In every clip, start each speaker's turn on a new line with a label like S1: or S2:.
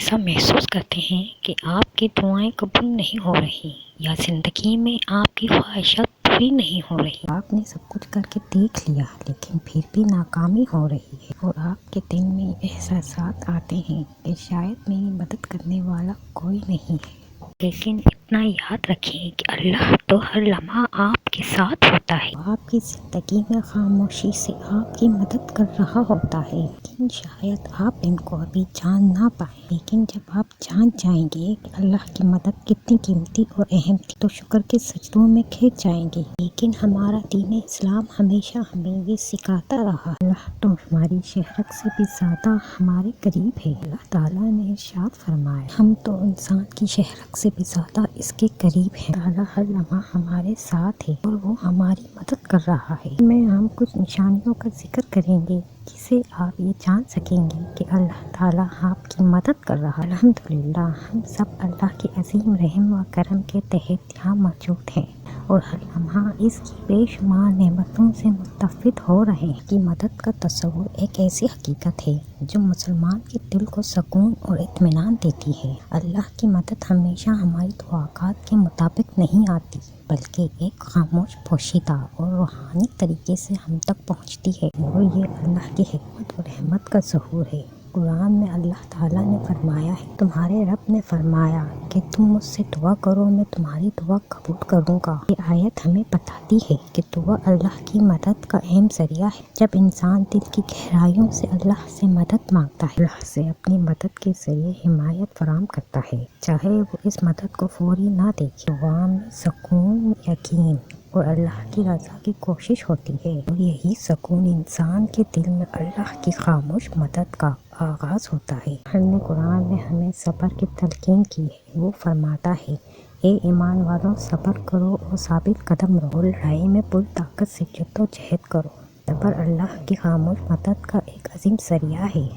S1: ایسا محسوس کرتے ہیں کہ آپ کی دعائیں قبول نہیں ہو رہی یا زندگی میں آپ کی خواہشات پوری نہیں ہو رہی، آپ نے سب کچھ کر کے دیکھ لیا لیکن پھر بھی ناکامی ہو رہی ہے، اور آپ کے دل میں احساسات آتے ہیں کہ شاید میری مدد کرنے والا کوئی نہیں ہے۔ لیکن اتنا یاد رکھیں کہ اللہ تو ہر لمحہ آپ کے ساتھ ہوتا ہے، آپ کی زندگی میں خاموشی سے آپ کی مدد کر رہا ہوتا ہے، لیکن شاید آپ ان کو ابھی جان نہ پائیں۔ لیکن جب آپ جان جائیں گے کہ اللہ کی مدد کتنی قیمتی اور اہم تھی تو شکر کے سجدوں میں کھنچ جائیں گے۔ لیکن ہمارا دین اسلام ہمیشہ ہمیں یہ سکھاتا رہا، اللہ تو ہماری شہرت سے بھی زیادہ ہمارے قریب ہے۔ اللہ تعالیٰ نے ارشاد فرمایا، ہم تو انسان کی شہرت سے بھی زیادہ اس کے قریب ہیں۔ تعالیٰ ہر لمحہ ہمارے ساتھ ہے اور وہ ہماری مدد کر رہا ہے۔ میں ہم کچھ نشانیوں کا ذکر کریں گے جس سے آپ یہ جان سکیں گے کہ اللہ تعالیٰ آپ کی مدد کر رہا ہے۔ الحمدللہ ہم سب اللہ کے عظیم رحم و کرم کے تحت یہاں موجود ہیں اور ہر لمحہ اس کی بے شمار نعمتوں سے مستفید ہو رہے ہیں۔ کی مدد کا تصور ایک ایسی حقیقت ہے جو مسلمان کے دل کو سکون اور اطمینان دیتی ہے۔ اللہ کی مدد ہمیشہ ہماری توقعات کے مطابق نہیں آتی بلکہ ایک خاموش، پوشیدہ اور روحانی طریقے سے ہم تک پہنچتی ہے، اور یہ اللہ کی حکمت اور رحمت کا ظہور ہے۔ قرآن میں اللہ تعالیٰ نے فرمایا ہے، تمہارے رب نے فرمایا کہ تم مجھ سے دعا کرو، میں تمہاری دعا قبول کروں گا۔ یہ آیت ہمیں بتاتی ہے کہ دعا اللہ کی مدد کا اہم ذریعہ ہے۔ جب انسان دل کی گہرائیوں سے اللہ سے مدد مانگتا ہے، اللہ سے اپنی مدد کے ذریعے حمایت فراہم کرتا ہے، چاہے وہ اس مدد کو فوری نہ دیکھے۔ دعا میں سکون، یقین اور اللہ کی رضا کی کوشش ہوتی ہے، اور یہی سکون انسان کے دل میں اللہ کی خاموش مدد کا آغاز ہوتا ہے۔ اللہ نے قرآن میں ہمیں صبر کی تلقین کی ہے۔ وہ فرماتا ہے، اے ایمان والو، صبر کرو اور ثابت قدم رہو، لڑائی میں پوری طاقت سے جدوجہد کرو۔ صبر اللہ کی خاموش مدد کا ایک عظیم ذریعہ ہے۔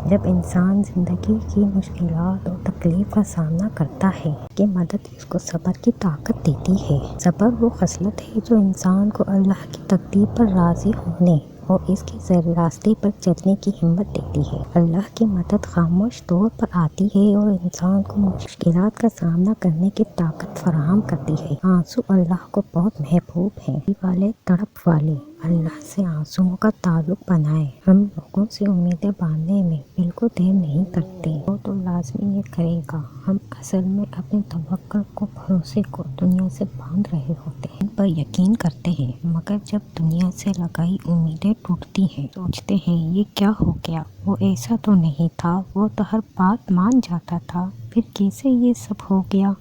S1: جب انسان زندگی کی مشکلات اور تکلیف کا سامنا کرتا ہے کہ مدد اس کو صبر کی طاقت دیتی ہے۔ صبر وہ خصلت ہے جو انسان کو اللہ کی تقدیر پر راضی ہونے اور اس کے راستے پر چلنے کی ہمت دیتی ہے۔ اللہ کی مدد خاموش طور پر آتی ہے اور انسان کو مشکلات کا سامنا کرنے کی طاقت فراہم کرتی ہے۔ آنسو اللہ کو بہت محبوب ہیں، والے تڑپ والے اللہ سے آنسوؤں کا تعلق بنائیں۔ ہم لوگوں سے امیدیں باندھنے میں بالکل دیر نہیں کرتے، وہ تو لازمی یہ کرے گا۔ ہم اصل میں اپنے توکل کو، بھروسے کو دنیا سے باندھ رہے ہوتے ہیں، ان پر یقین کرتے ہیں، مگر جب دنیا سے لگائی امیدیں ٹوٹتی ہیں سوچتے ہیں یہ کیا ہو گیا، وہ ایسا تو نہیں تھا، وہ تو ہر بات مان جاتا تھا، پھر کیسے یہ سب ہو گیا،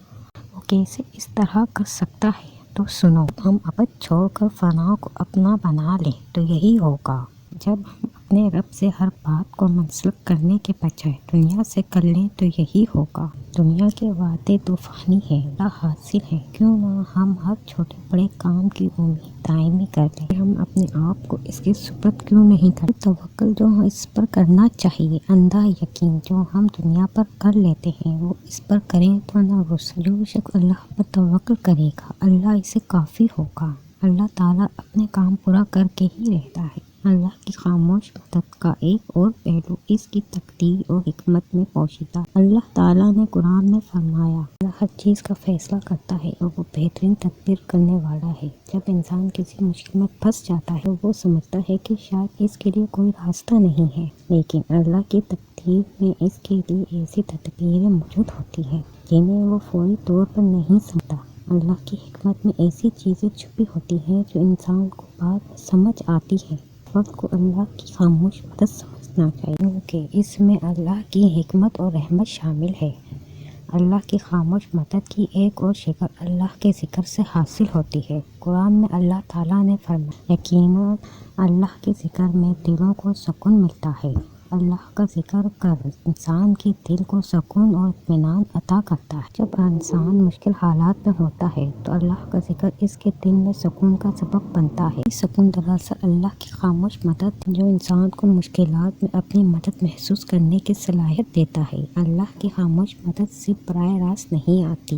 S1: وہ کیسے اس طرح کر سکتا ہے۔ تو سنو، ہم ابد چھوڑ کر فنا کو اپنا بنا لیں تو یہی ہوگا۔ جب ہم اپنے رب سے ہر بات کو منسلک کرنے کے بجائے دنیا سے کر لیں تو یہی ہوگا۔ دنیا کے وعدے طوفانی ہیں، لا حاصل ہیں، کیوں نہ ہم ہر چھوٹے بڑے کام کی امید دائمی کر لیں۔ ہم اپنے آپ کو اس کے سپرد کیوں نہیں کرتے؟ توکل جو اس پر کرنا چاہیے، اندھا یقین جو ہم دنیا پر کر لیتے ہیں، وہ اس پر کریں تو نہ رسو۔ جو شخص اللہ پر توکل کرے گا، اللہ اسے کافی ہوگا۔ اللہ تعالیٰ اپنے کام پورا کر کے ہی رہتا ہے۔ اللہ کی خاموش مدد کا ایک اور پہلو اس کی تقدیر اور حکمت میں پوشیدہ۔ اللہ تعالیٰ نے قرآن میں فرمایا، اللہ ہر چیز کا فیصلہ کرتا ہے اور وہ بہترین تدبیر کرنے والا ہے۔ جب انسان کسی مشکل میں پھنس جاتا ہے تو وہ سمجھتا ہے کہ شاید اس کے لیے کوئی راستہ نہیں ہے، لیکن اللہ کی تقدیر میں اس کے لیے ایسی تدبیریں موجود ہوتی ہیں جنہیں وہ فوری طور پر نہیں سمجھتا۔ اللہ کی حکمت میں ایسی چیزیں چھپی ہوتی ہیں جو انسان کو بعد میں سمجھ آتی ہیں۔ وقت کو اللہ کی خاموش مدد سمجھنا چاہیے، کیونکہ اس میں اللہ کی حکمت اور رحمت شامل ہے۔ اللہ کی خاموش مدد کی ایک اور شکل اللہ کے ذکر سے حاصل ہوتی ہے۔ قرآن میں اللہ تعالیٰ نے فرمایا، یقیناً اللہ کے ذکر میں دلوں کو سکون ملتا ہے۔ اللہ کا ذکر کر انسان کے دل کو سکون اور اطمینان عطا کرتا ہے۔ جب انسان مشکل حالات میں ہوتا ہے تو اللہ کا ذکر اس کے دل میں سکون کا سبب بنتا ہے۔ یہ سکون دراصل اللہ کی خاموش مدد جو انسان کو مشکلات میں اپنی مدد محسوس کرنے کی صلاحیت دیتا ہے۔ اللہ کی خاموش مدد صرف براہ راست نہیں آتی